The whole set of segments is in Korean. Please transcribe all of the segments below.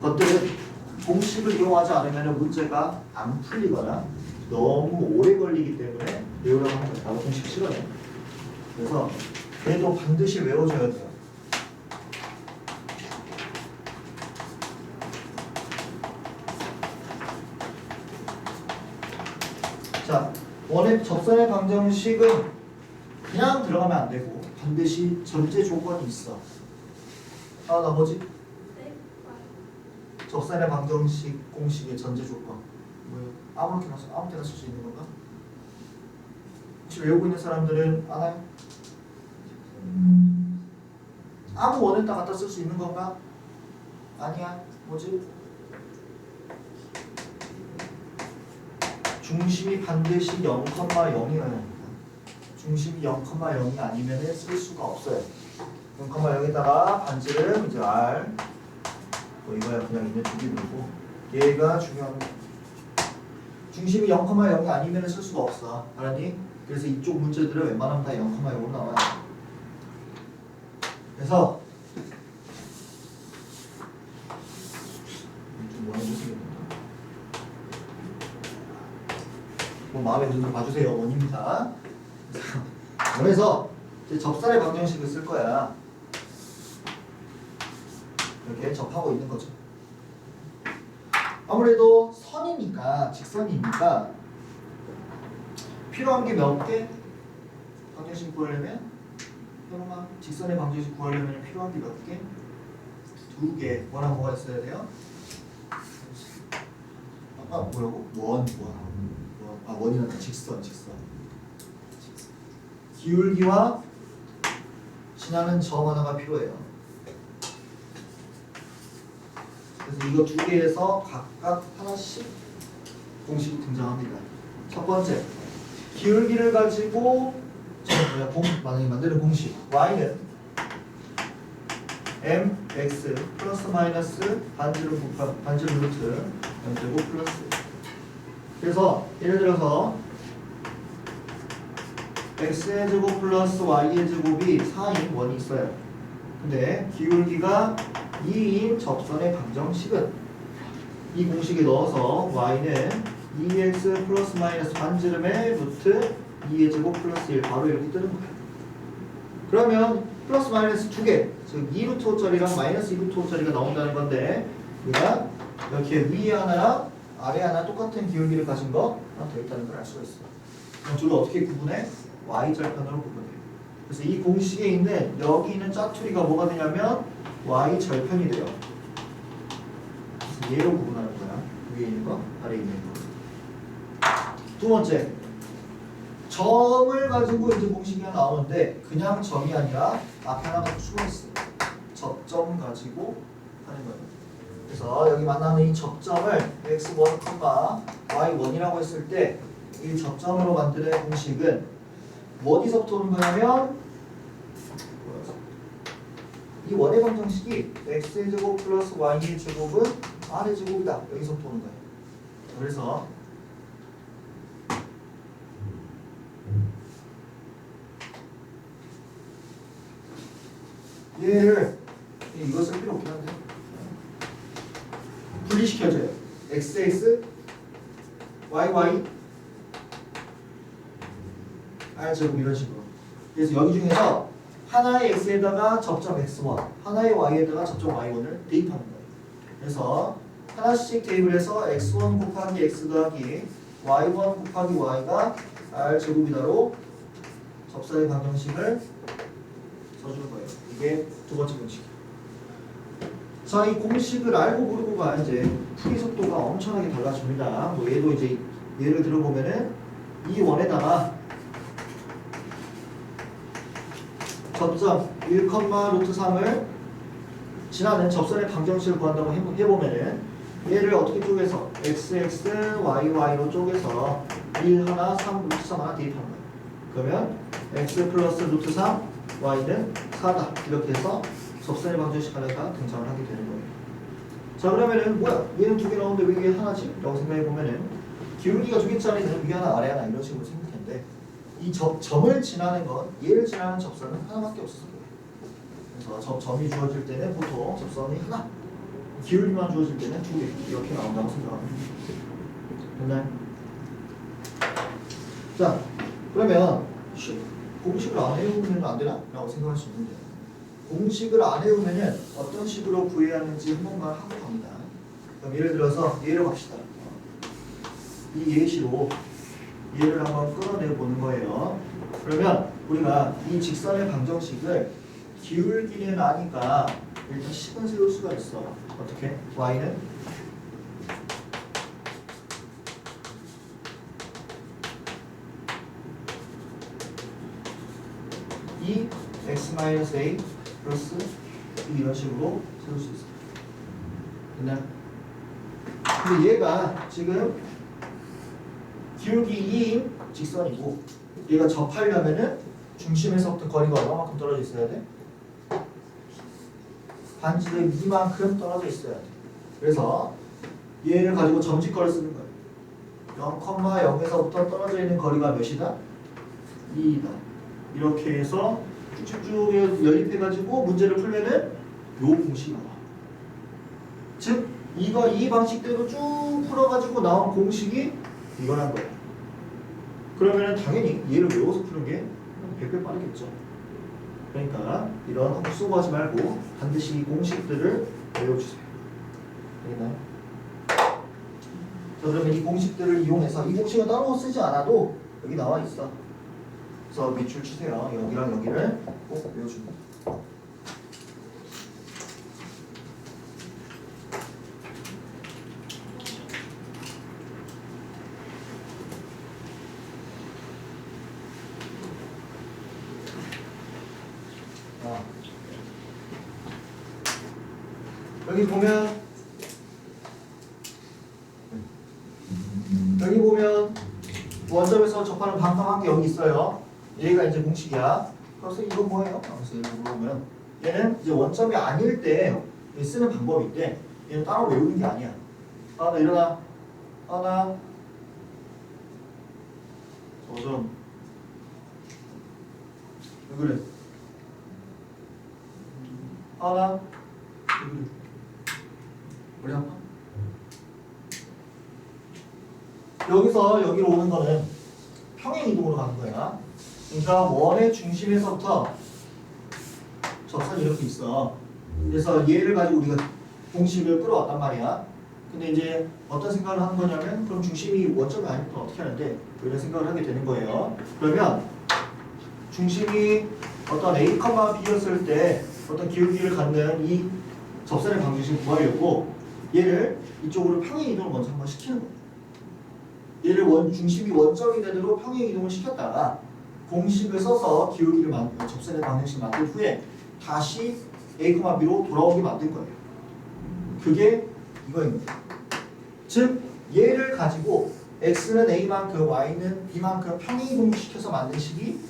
것들은 공식을 이용하지 않으면 문제가 안 풀리거나 너무 오래 걸리기 때문에 외우라고 하는 거예요. 나도 공식 싫어요. 그래서 얘도 반드시 외워줘야 돼요. 자, 원의 접선의 방정식은 그냥 들어가면 안 되고 반드시 전제 조건이 있어. 아, 나 뭐지? 접선의 방정식 공식의 전제 조건 뭐예요? 아무 때나 쓸 수 있는 건가? 혹시 외우고 있는 사람들은 알아요? 아무 원에다 갖다 쓸 수 있는 건가? 아니야. 뭐지? 중심이 반드시 0,0이어야 합니다. 중심이 0,0이 아니면 쓸 수가 없어요. 0,0에다가 반지름 이제 R 뭐 이거야 그냥 있는 두개 누르고 얘가 중요한 중심이 0,0이 아니면 쓸 수가 없어. 알았니? 그래서 이쪽 문제들은 웬만하면 다 0,0으로 나와요. 그래서 좀 뭐 해주시겠는가? 뭐 마음에 드는 거 봐주세요. 원입니다. 그래서 이제 접선의 방정식을 쓸 거야. 이렇게 접하고 있는 거죠. 아무래도 선이니까 직선이니까 필요한 게 몇 개? 방정식 구하려면 현웅아 직선의 방정식 구하려면 필요한 게 몇 개? 2개. 뭐랑 뭐가 있어야 돼요? 뭐라고? 원. 원이란다. 직선. 기울기와 지나는 점 하나가 필요해요. 그래서 이거 2개에서 각각 하나씩 공식이 등장합니다. 첫 번째, 기울기를 가지고 만드는 공식 y는 mx 플러스 마이너스 반지름 루트 m제곱 플러스. 그래서 예를 들어서 x의 제곱 플러스 y의 제곱이 4인 원이 있어요. 근데 기울기가 2인 접선의 방정식은 이 공식에 넣어서 y는 2x 플러스 마이너스 반지름의 루트 2의 제곱 플러스 1 바로 이렇게 뜨는 거예요. 그러면 플러스 마이너스 2개, 즉 2루트 5짜리랑 마이너스 2루트 5짜리가 나온다는 건데 우리가 이렇게 위에 하나랑 아래 하나 똑같은 기울기를 가진 거 하나 더 있다는 걸 알 수가 있어요. 그럼 둘을 어떻게 구분해? y절편으로 구분해요. 그래서 이 공식에 있는 여기 있는 짜투리가 뭐가 되냐면 y절편이 돼요. 그래서 얘로 구분하는 거야. 위에 있는 거, 아래에 있는 거. 두 번째, 점을 가지고 이제 공식이 하나 나오는데 그냥 점이 아니라 앞에 하나가 숨어 있어요. 접점 가지고 하는 거예요. 그래서 여기 만나는 이 접점을 x1, y1이라고 했을 때 이 접점으로 만드는 공식은 어디서부터 오는 거냐면 이 원의 방정식이 x의 제곱 플러스 y의 제곱은 r의 제곱이다. 여기서부터 오는 거예요. 그래서 얘를 이거 쓸 필요 없긴 한데 분리시켜줘요. xx yy r제곱 이런 식으로. 그래서 여기 중에서 하나의 x에다가 접점 x1 하나의 y에다가 접점 y1을 대입하는 거예요. 그래서 하나씩 대입을 해서 x1 곱하기 x 더하기 y1 곱하기 y가 r제곱이다로 접선의 방정식을 써주는 거예요. 이게 두 번째 공식이에요. 자, 이 공식을 알고 모르고가 이제 풀이 속도가 엄청나게 달라집니다. 뭐 얘도 이제 예를 들어보면은 이 원에다가 접점 1,√3을 지나는 접선의 방정식을 구한다고 해보면은 얘를 어떻게 쪼개서 xx, yy 쪼개서 1 하나, 3 루트 3 하나 대입하는 거예요. 그러면 x 플러스 루트 3, y는 4다. 이렇게 해서 접선의 방정식 하나가 등장을 하게 되는 거예요. 자, 그러면은 뭐야? 얘는 2개 나오는데 왜 이게 하나지? 라고 생각해 보면은 기울기가 2개짜리는 위 하나, 아래 하나 이런 식으로 생각했는데 이 점을 지나는 건 얘를 지나는 접선은 하나밖에 없어서 그래요. 그래서 점이 주어질 때는 보통 접선이 하나 기울기만 주어질 때는 2개 이렇게 나온다고 생각합니다. 됐나요? 자, 그러면 공식을 안 외우면 안 되나? 라고 생각할 수 있는데 공식을 안 외우면 어떤 식으로 구해야 하는지 한 번만 하고 갑니다. 그럼 예를 들어서 얘를 갑시다. 이 예시로 얘를 한번 끌어내 보는 거예요. 그러면 우리가 이 직선의 방정식을 기울기는 아니까 일단 식은 세울 수가 있어. 어떻게? y는 이 x-a 플러스 이런 식으로 세울 수 있어. 됐나요? 근데 얘가 지금 기울기 2인 직선이고 얘가 접하려면은 중심에서부터 거리가 얼마만큼 떨어져 있어야 돼? 반지름 이만큼 떨어져 있어야 돼. 그래서 얘를 가지고 점집거를 쓰는 거예요. 0,0에서부터 떨어져 있는 거리가 몇이다? 2이다. 이렇게 해서 쭉쭉쭉 연립해가지고 문제를 풀면은 요 공식이 나와. 즉 이거 이 방식대로 쭉 풀어가지고 나온 공식이 이거란 거야. 그러면은 당연히 얘를 외워서 푸는 게 100배 빠르겠죠. 그러니까 이런 헛수고하지 말고 반드시 이 공식들을 외워주세요. 알겠나요? 자, 그러면 이 공식들을 이용해서 이 공식은 따로 쓰지 않아도 여기 나와 있어. 그래서 밑줄 치세요. 여기랑 여기를 꼭 외워줍니다. 여기 보면 원점에서 접하는 반값한 게 여기 있어요. 얘가 이제 공식이야. 그래서 이거 뭐예요? 그래서 이거 물어보면 얘는 이제 원점이 아닐 때 쓰는 방법이 있대. 얘는 따로 외우는 게 아니야. 나 일어나. 나 좀. 왜 그래? 나 왜 그래? 머리 아파? 여기서 여기로 오는 거는 평행 이동으로 가는 거야. 그러니까 원의 중심에서부터 접선이 이렇게 있어. 그래서 얘를 가지고 우리가 공식을 끌어왔단 말이야. 근데 이제 어떤 생각을 하는 거냐면 그럼 중심이 원점이 아니면 어떻게 하는데 이런 생각을 하게 되는 거예요. 그러면 중심이 어떤 A, B였을 때 어떤 기울기를 갖는 이 접선의 방정식을 구하려고 얘를 이쪽으로 평행 이동을 먼저 한번 시키는 거예요. 얘를 중심이 원점이 되도록 평행 이동을 시켰다가 공식을 써서 기울기를 접선의 방정식을 만든 후에 다시 A, B로 돌아오게 만든 거예요. 그게 이거입니다. 즉 얘를 가지고 x는 a만큼 y는 b만큼 평행 이동을 시켜서 만든 식이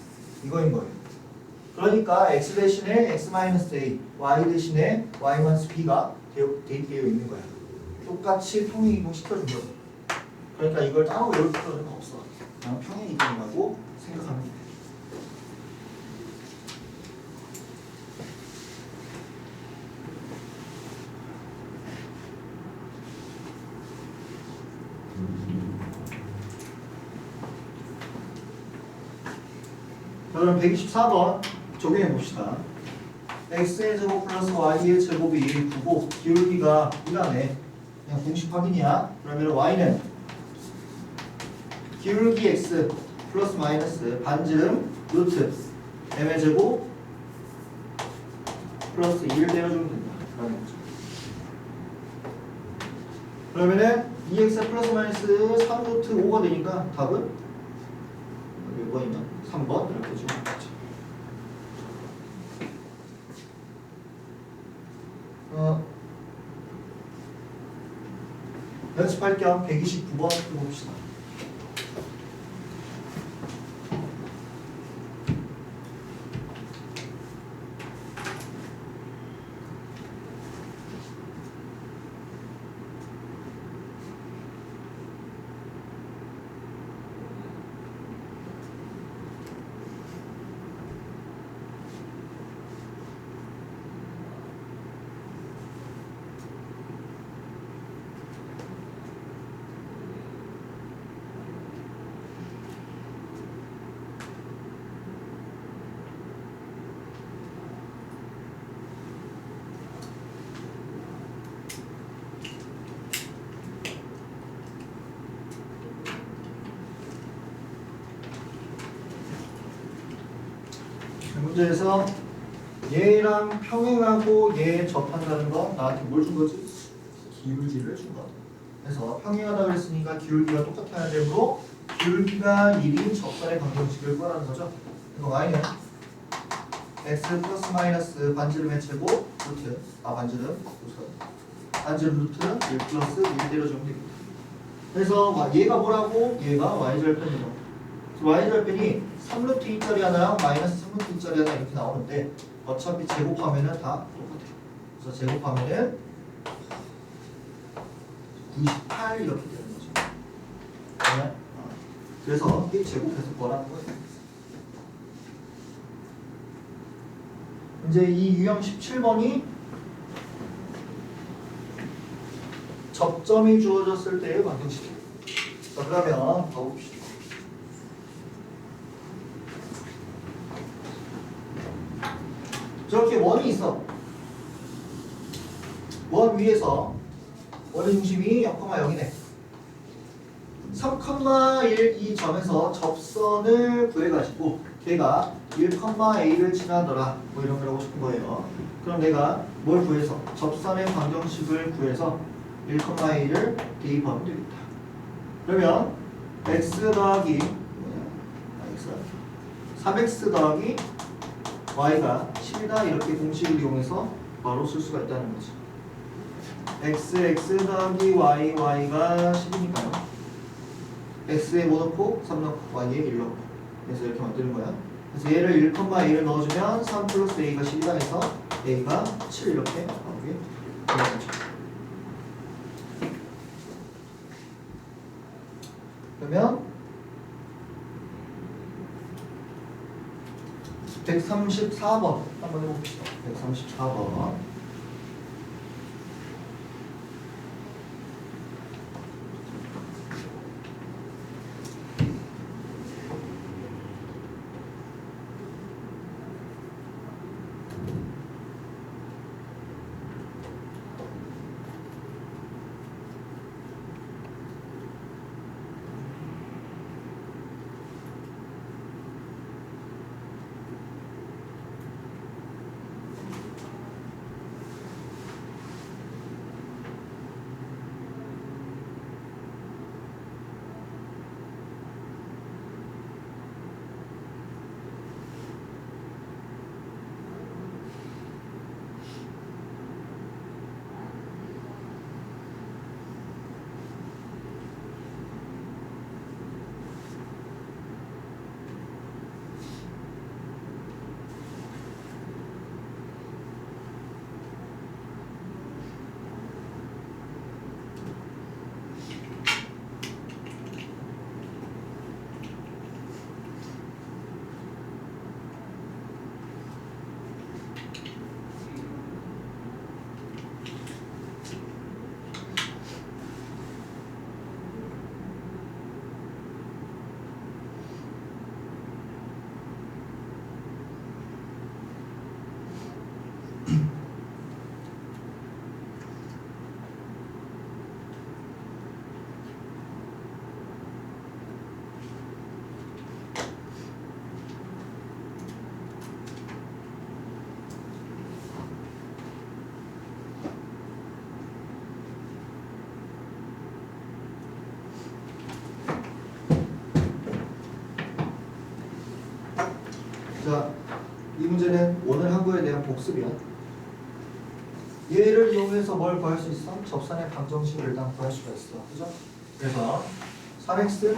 이거인 거예요. 그러니까 x 대신에 x-a, y 대신에 y-b가 대입되어 있는 거야. 똑같이 평행 이동 시켜준 거죠. 그러니까 이걸 따로 외울 필요는 없어. 그냥 평행 이동이라고 생각하면 돼. 그럼 124번 적용해 봅시다. x의 제곱 플러스 y의 제곱이 9고 기울기가 1하네. 그냥 공식 확인이야. 그러면 y는 기울기 x 플러스 마이너스 반지름 루트 m의 제곱 플러스 2를 때려주면 된다. 그러면은 2x 플러스 마이너스 3루트 5가 되니까 답은 몇 번이냐? 3번 이렇게 주면 되죠. 연습할 겸 129번 해봅시다. 문제에서 얘랑 평행하고 얘 접한다는 건 나한테 뭘 준 거지? 기울기를 준 거다. 그래서 평행하다 그랬으니까 기울기가 똑같아야 되므로 기울기가 1인 접선의 방정식을 구하라는 거죠. 그래서 y는 x 플러스 마이너스 반지름의 제곱 루트 반지름 루트 1 플러스 1 때려주면 되겠다. 그래서 얘가 뭐라고? 얘가 y절편이죠. y절편이 3루트 2짜리 하나랑 마이너스 3루트 2짜리 하나 이렇게 나오는데 어차피 제곱하면은 다 똑같아요. 그래서 제곱하면은 98 이렇게 되는 거죠. 네? 그래서 이 제곱해서 뭐라는 거예요? 이제 이 유형 17번이 접점이 주어졌을 때의 방정식이에요. 자, 그러면 가봅시다. 저렇게 원이 있어. 원 위에서 원의 중심이 0,0이네. 3,1 이 점에서 접선을 구해가지고 걔가 1,a를 지나더라. 뭐 이런 걸 하고 싶은 거예요. 그럼 내가 뭘 구해서? 접선의 방정식을 구해서 1,a를 대입하면 되겠다. 그러면 x 더하기 3x 더하기 y가 10이다 이렇게 공식을 이용해서 바로 쓸 수가 있다는 거지. x 더하기 y가 10이니까요. x에 뭐 넣고 3 넣고 y에 1 넣고 그래서 이렇게 만드는 거야. 그래서 얘를 1,a를 넣어주면 3 플러스 a가 10이다 해서 a가 7 이렇게 나오게 되는 거죠. 그러면 134번 한번 해봅시다. 134번. 자, 이 문제는 오늘 한 거에 대한 복습이야. 얘를 이용해서 뭘 구할 수 있어? 접선의 방정식을 일단 구할 수가 있어. 그죠? 그래서 3x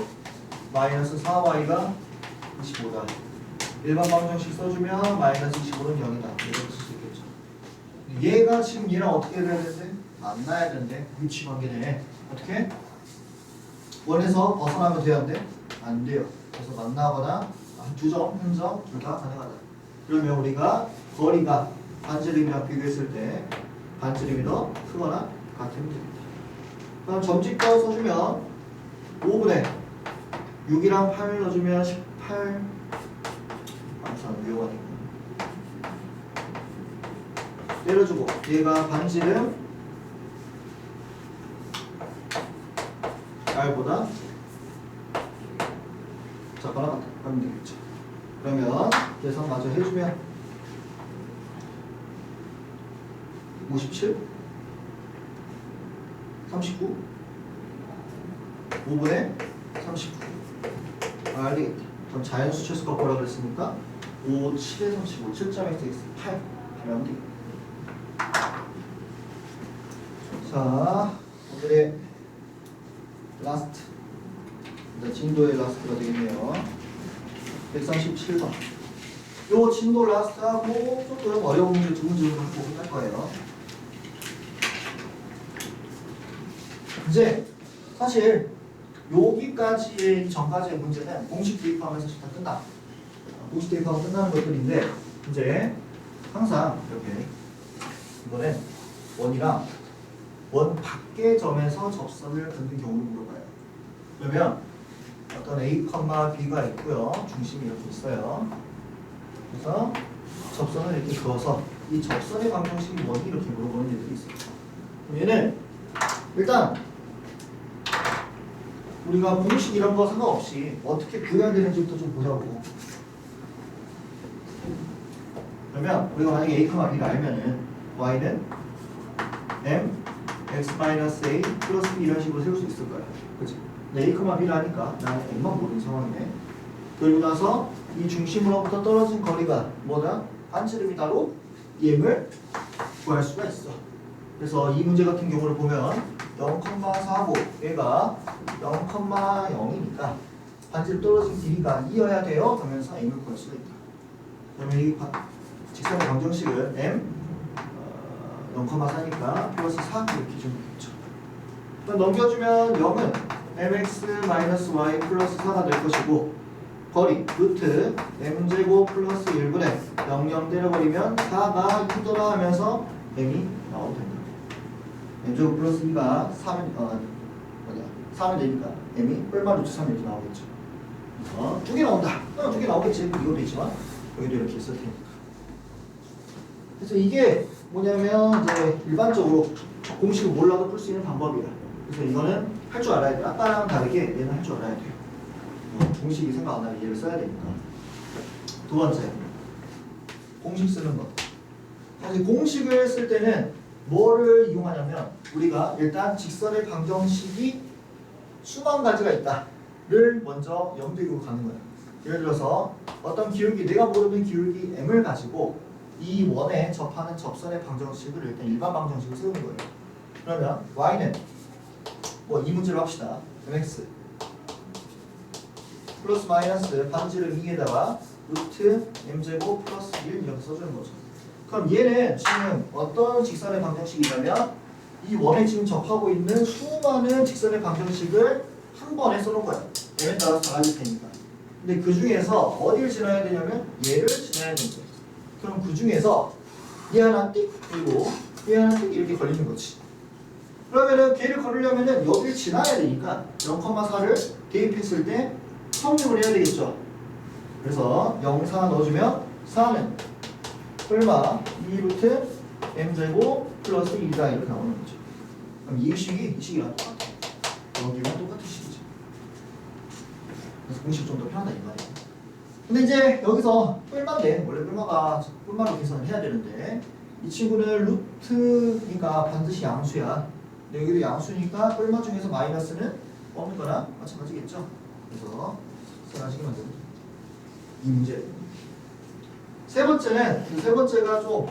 마이너스 4y가 25다. 일반 방정식 써주면 마이너스 25는 0이다. 이렇게 쓸 수 있겠죠. 얘가 지금 얘랑 어떻게 돼야 되는데? 만나야 되는데 위치 관계네. 어떻게? 원에서 벗어나면 돼야 돼? 안 돼요. 그래서 만나거나 두 점, 한 점, 둘 다 가능하다. 그러면 우리가 거리가 반지름이랑 비교했을 때 반지름이 더 크거나 같으면 됩니다. 그럼 점집과 써주면 5분의 6이랑 8을 넣어주면 18 항상 위험하니까 때려주고 얘가 반지름 r보다 작거나 같다 하면 되겠죠. 그러면 계산 마저 해주면 57 39 5분의 39 알겠다. 그럼 자연수 최소값 뭐라 그랬습니까? 5, 7에 35, 7.x 8 하면 되겠다. 자, 오늘의 라스트 진도의 라스트가 되겠네요. 137번. 요 진도 라스트하고 조금 어려운 문제 두 문제를 보긴 할 거예요. 이제 사실 여기까지의 전까지의 문제는 공식 대입하면 사실 다 끝나. 공식 대입하면 끝나는 것들인데 이제 항상 이렇게 이거는 원이랑 원 밖의 점에서 접선을 긋는 경우를 물어봐요. 그러면 어떤 A, B가 있고요. 중심이 이렇게 있어요. 그래서 접선을 이렇게 그어서 이 접선의 방정식이 뭐니 이렇게 물어보는 애들이 있어요. 얘는 일단 우리가 공식 이런 거 상관없이 어떻게 구해야 되는지부터 좀 보자고. 그러면 우리가 만약에 A, B를 알면은 Y는 M, X-A 플러스 B 이런 식으로 세울 수 있을 거야. 그치? A, B를 하니까 나는 M만 모르는 상황이네. 그리고 나서 이 중심으로부터 떨어진 거리가 뭐다? 반지름이 바로 M을 구할 수가 있어. 그래서 이 문제 같은 경우를 보면 0,45 얘가 0,0이니까 반지름 떨어진 길이가 2여야 돼요. 그러면서 M을 구할 수가 있다. 그러면 이 직선의 방정식은 M 0,4니까 플러스 4 이렇게 좀 있죠. 그럼 넘겨주면 0은 mx-y 플러스 4가 될 것이고 거리 루트 m제곱 플러스 1분의 00 때려버리면 4가 2더라 하면서 m이 나오면 된다. m제곱 플러스 2가 4면 되니까 m이 얼마 루트 3 이렇게 나오겠죠. 두 개 나온다. 두 개 나오겠지. 이것도 있지만 여기도 이렇게 있을 테니까. 그래서 이게 뭐냐면 이제 일반적으로 공식을 몰라도 풀 수 있는 방법이야. 그래서 이거는 할 줄 알아야 돼. 아까랑 다르게 얘는 할 줄 알아야 돼요. 공식이 생각 안 나면 얘를 써야 되니까. 두 번째, 공식 쓰는 거. 사실 공식을 쓸 때는 뭐를 이용하냐면 우리가 일단 직선의 방정식이 수만 가지가 있다를 먼저 염두에 가는 거야. 예를 들어서 어떤 기울기, 내가 모르는 기울기 m을 가지고 이 원에 접하는 접선의 방정식을 일단 일반 방정식을 세우는 거예요. 그러면 y는 뭐 이 문제로 합시다. mx 플러스 마이너스 반지름 2에다가 루트 m제곱 플러스 1 이렇게 써주는 거죠. 그럼 얘는 지금 어떤 직선의 방정식이냐면 이 원에 지금 접하고 있는 수많은 직선의 방정식을 한 번에 써놓은 거예요. m에 따라서 달라질 테니까. 근데 그 중에서 어디를 지나야 되냐면 얘를 지나야 되는 거예요. 그럼 그 중에서 얘 하나 띡 그리고 얘 하나 띡 이렇게 걸리는 거지. 그러면은 걔를 걸으려면은 여기를 지나야 되니까 0,4를 대입했을 때 성립을 해야 되겠죠. 그래서 0, 4 넣어주면 4는 얼마? 2루트 m제곱 플러스 2다 이렇게 나오는 거죠. 그럼 이 식이랑 똑같아. 여기랑 똑같은 식이죠. 그래서 공식 좀 더 편하다 이 말이에요. 근데 이제 여기서 뿔마인데 원래 뿔마가 뿔마로 계산을 해야 되는데 이 친구는 루트니까 반드시 양수야. 근데 여기도 양수니까 뿔마 중에서 마이너스는 없는 거나 마찬가지겠죠. 그래서 생각하시면 됩니다. 이 문제. 세 번째는 세 번째가 좀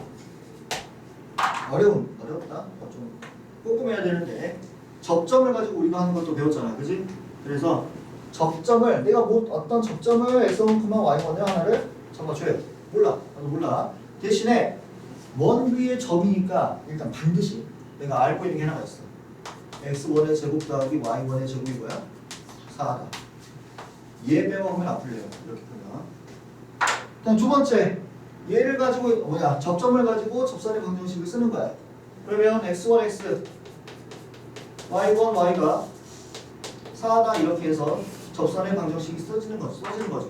어렵다. 좀 꼼꼼해야 되는데 접점을 가지고 우리가 하는 것도 배웠잖아, 그지? 그래서 접점을 내가 뭐 어떤 접점을 x1, y1을 하나를 잡아줘요. 몰라, 나도 몰라. 대신에 원 위의 점이니까 일단 반드시 내가 알고 있는 게 하나가 있어. x1의 제곱 더하기 y1의 제곱이 뭐야? 4다. 얘 빼먹으면 안 풀려요. 이렇게 보면. 일단 두 번째, 얘를 가지고 접점을 가지고 접선의 방정식을 쓰는 거야. 그러면 x1, x, y1, y가 4다 이렇게 해서 접선의 방정식이 써지는 거죠.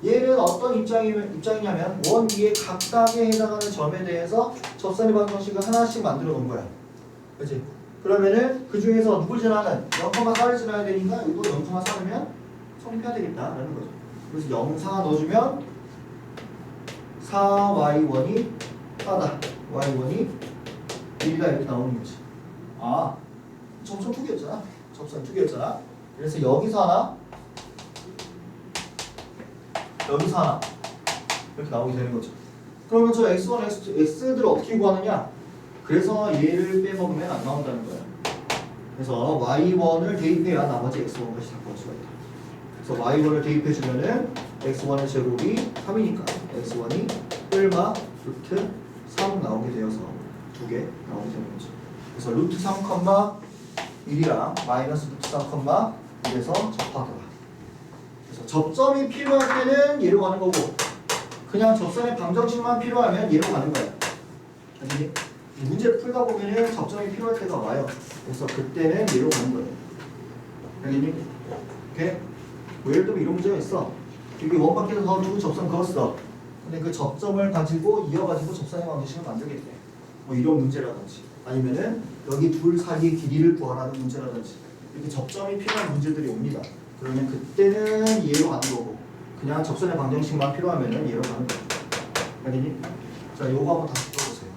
얘는 어떤 입장이냐면 원 위에 각각에 해당하는 점에 대해서 접선의 방정식을 하나씩 만들어 놓은 거야. 그렇지? 그러면은 그 중에서 누굴 지나는 0,4를 지나야 되니까 이거 0,4면 성립해야 되겠다라는 거죠. 그래서 0,4 넣어주면 4y1이 4다. y1이 1이다 이렇게 나오는 거지. 아, 접선 두 개였잖아. 접선 두 개였잖아. 그래서 여기서 하나, 여기서 하나 이렇게 나오게 되는 거죠. 그러면 저 x1, x2, x들을 어떻게 구하느냐? 그래서 얘를 빼먹으면 안 나온다는 거야. 그래서 y1을 대입해야 나머지 x1까지 다 구할 수가 있다. 그래서 y1을 대입해주면은 x1의 제곱이 3이니까 x1이 얼마? 루트 3 나오게 되어서 두 개 나오게 되는 거죠. 그래서 루트 3, 1이랑 마이너스 루트 3, 1에서 접하더라. 그래서 접점이 필요할 때는 얘로 가는 거고 그냥 접선의 방정식만 필요하면 얘로 가는 거야. 알겠니? 문제 풀다 보면은 접점이 필요할 때가 와요. 그래서 그때는 얘로 가는 거예요. 알겠니? 오케이? 뭐 예를 들면 이런 문제가 있어. 여기 원밖에서 더 두 접선 그었어. 근데 그 접점을 가지고 이어가지고 접선의 방정식을 만들겠대. 뭐 이런 문제라든지 아니면은 여기 둘 사이의 길이를 구하라는 문제라든지 이렇게 접점이 필요한 문제들이 옵니다. 그러면 그때는 얘로 가는 거고 그냥 접선의 방정식만 필요하면은 얘로 가는 거예요. 알겠니? 자, 요거 한번 다시 풀어보세요.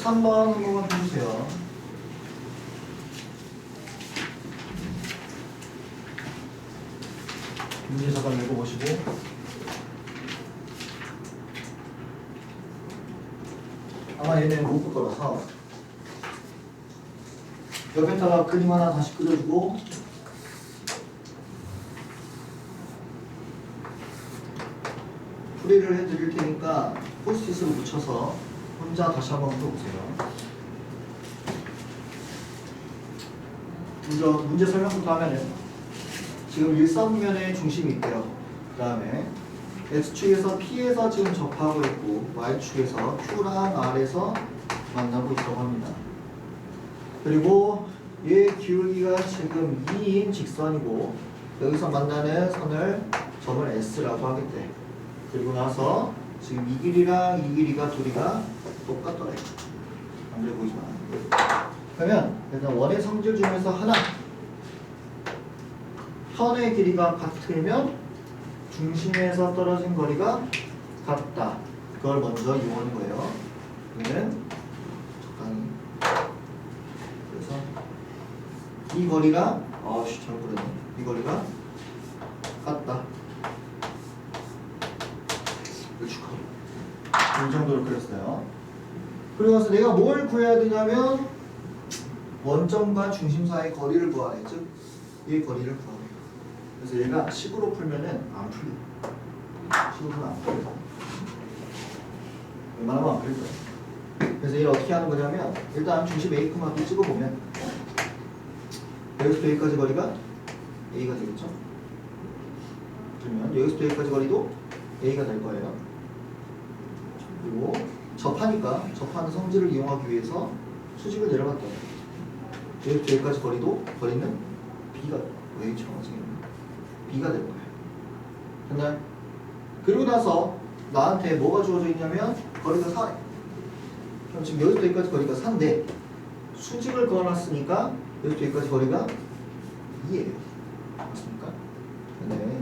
3번 한 번만 해주세요. 문제 잠깐 읽어보시고. 아마 얘는 못 볼 거라서 옆에다가 그림 하나 다시 그려주고 풀이를 해드릴 테니까 포스트잇으로 붙여서 혼자 다시 한번 풀어보세요. 먼저 문제 설명부터 하면은 지금 일사분면의 중심이 있대요. 그 다음에 X축에서 P에서 지금 접하고 있고 Y축에서 Q랑 R에서 만나고 있다고 합니다. 그리고 얘 기울기가 지금 2인 직선이고 여기서 만나는 선을 점을 S라고 하겠대. 그리고 나서 지금 이 길이랑 이 길이가 둘이가 똑같더래. 안 그래 보이지만. 그러면 일단 원의 성질 중에서 하나 편의 길이가 같으면 중심에서 떨어진 거리가 같다. 그걸 먼저 이용하는 거예요. 그러면 적당히 그래서 이 거리가 잘 그렸네. 이 거리가 같다. 이 정도로 그렸어요. 그리고 나서 내가 뭘 구해야 되냐면 원점과 중심 사이의 거리를 구하래. 즉, 이 거리를 구하래. 그래서 얘가 식으로 풀면은 안 풀려. 식으로는 안 풀려. 웬만하면 안 풀릴 거야. 그래서 얘를 어떻게 하는 거냐면 일단 중심 A, B 찍어보면 여기서부터 여기까지 거리가 A가 되겠죠? 그러면 여기서부터 여기까지 거리도 A가 될 거예요. 그리고 접하니까 접하는 성질을 이용하기 위해서 수직을 내려갔다. 여기부터 여기까지 거리는 B가 A처럼 생겼네. B가 될 거예요. 됐나요? 그리고 나서 나한테 뭐가 주어져 있냐면 거리가 4래. 그럼 지금 여기부터 여기까지 거리가 4인데 수직을 그어놨으니까 여기부터 여기까지 거리가 2예요. 맞습니까? 네.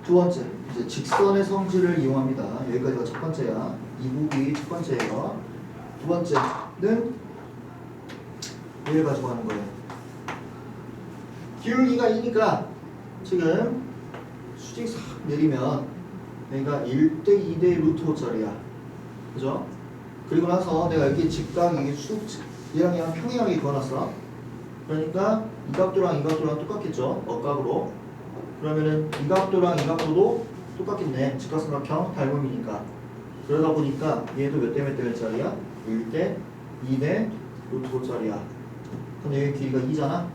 두 번째, 이제 직선의 성질을 이용합니다. 여기까지가 첫 번째야. 이 부분이 첫 번째예요. 두 번째는 얘를 가지고 하는 거예요. 기울기가 2니까 지금 수직 싹 내리면 여기가 1대 2대 루트 5짜리야. 그죠? 그리고 나서 내가 여기 직각이 얘랑 평행하게 그어놨어. 그러니까 이 각도랑 이 각도랑 똑같겠죠? 억각으로. 그러면은 이 각도랑 이 각도도 똑같겠네. 직각삼각형 닮음이니까. 그러다 보니까 얘도 몇 대 몇 대 몇 짜리야? 1대 2대 루트 5짜리야. 근데 여기 길이가 2잖아?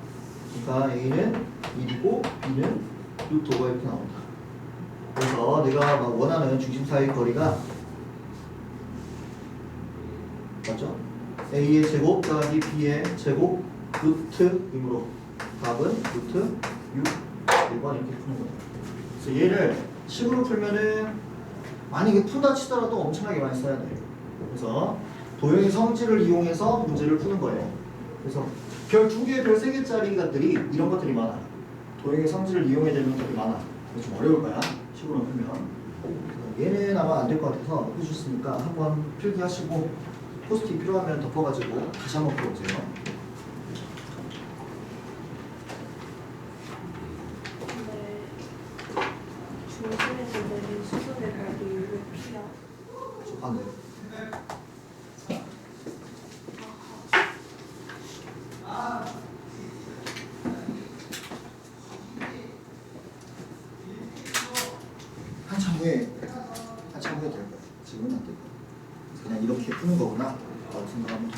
그러니까 A는 1이고 B는 루트 5가 이렇게 나온다. 그래서 내가 막 원하는 중심 사이의 거리가 맞죠? A의 제곱 더하기 B의 제곱 루트이므로 답은 루트 6 1번 이렇게 푸는 거예요. 그래서 얘를 식으로 풀면은 만약에 푼다 치더라도 엄청나게 많이 써야 돼요. 그래서 도형의 성질을 이용해서 문제를 푸는 거예요. 그래서 별 2개, 별 3개짜리 것들이 이런 것들이 많아. 도형의 성질을 이용해야 되는 것들이 많아. 그래서 좀 어려울 거야. 식으로 풀면. 얘는 아마 안 될 것 같아서 해주셨으니까 한번 필기하시고 포스트잇 필요하면 덮어가지고 다시 한번 풀어보세요. 중심에서 내린 수선의 갈비율 왜 P야? 반대. 한참 후에 될 거야. 지금은 안 될 거야. 그냥 이렇게 푸는 거구나 라고 생각하면 돼.